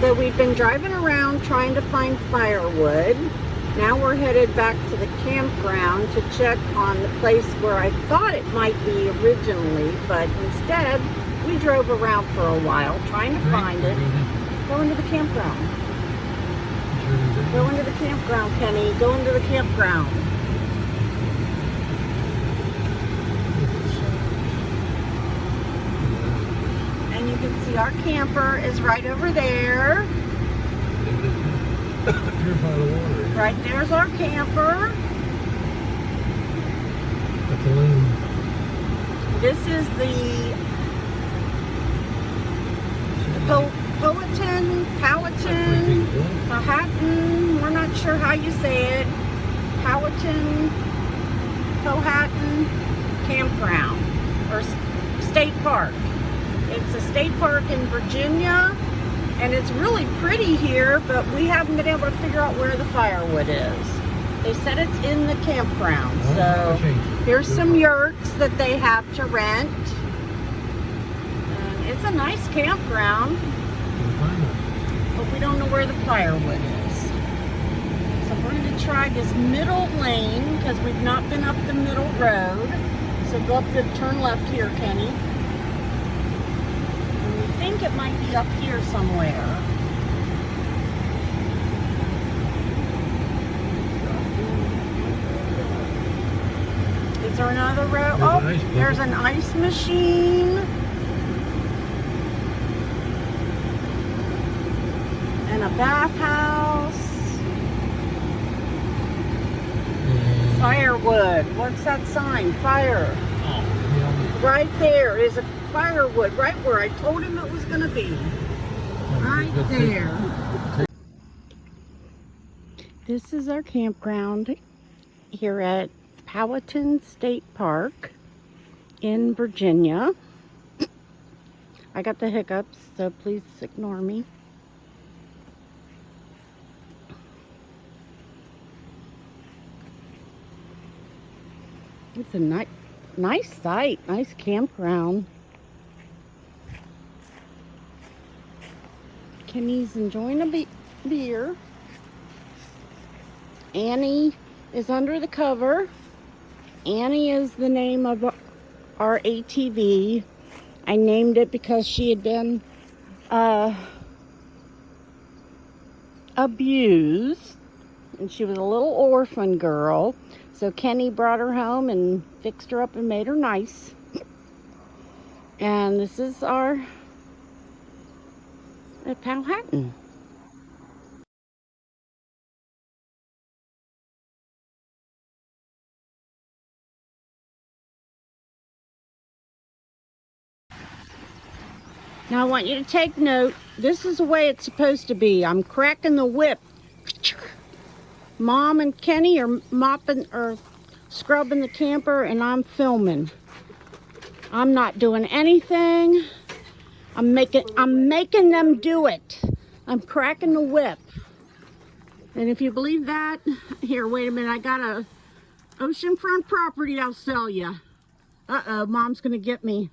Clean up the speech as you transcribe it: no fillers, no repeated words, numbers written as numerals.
So we've been driving around trying to find firewood. Now we're headed back to the campground to check on the place where I thought it might be originally, but instead we drove around for a while trying to find it. Go into the campground. Go into the campground, Kenny. Go into the campground. And you can see our camper is right over there. Right there's our camper. That's a lane. This is the Powhatan, we're not sure how you say it. Powhatan Campground or State Park. It's a state park in Virginia, and it's really pretty here, but we haven't been able to figure out where the firewood is. They said it's in the campground, so here's some yurts that they have to rent. And it's a nice campground, but we don't know where the firewood is. So we're going to try this middle lane because we've not been up the middle road. So go up the turn left here, Kenny. And we think it might be up here somewhere. Is there another road? Oh, there's an ice machine. And a bathhouse. Firewood. What's that sign? Fire. Right there is a firewood, right where I told him it was going to be. Right there. This is our campground here at Powhatan State Park in Virginia. I got the hiccups, so please ignore me. It's a nice site, nice campground. Kenny's enjoying a beer. Annie is under the cover. Annie is the name of our ATV. I named it because she had been abused, and she was a little orphan girl. So Kenny brought her home and fixed her up and made her nice. And this is our at Powhatan. Now I want you to take note. This is the way it's supposed to be. I'm cracking the whip. Mom and Kenny are mopping or scrubbing the camper, and I'm filming. I'm not doing anything. I'm making them do it. I'm cracking the whip. And if you believe that, here, wait a minute. I got a oceanfront property I'll sell you. Uh-oh, Mom's gonna get me.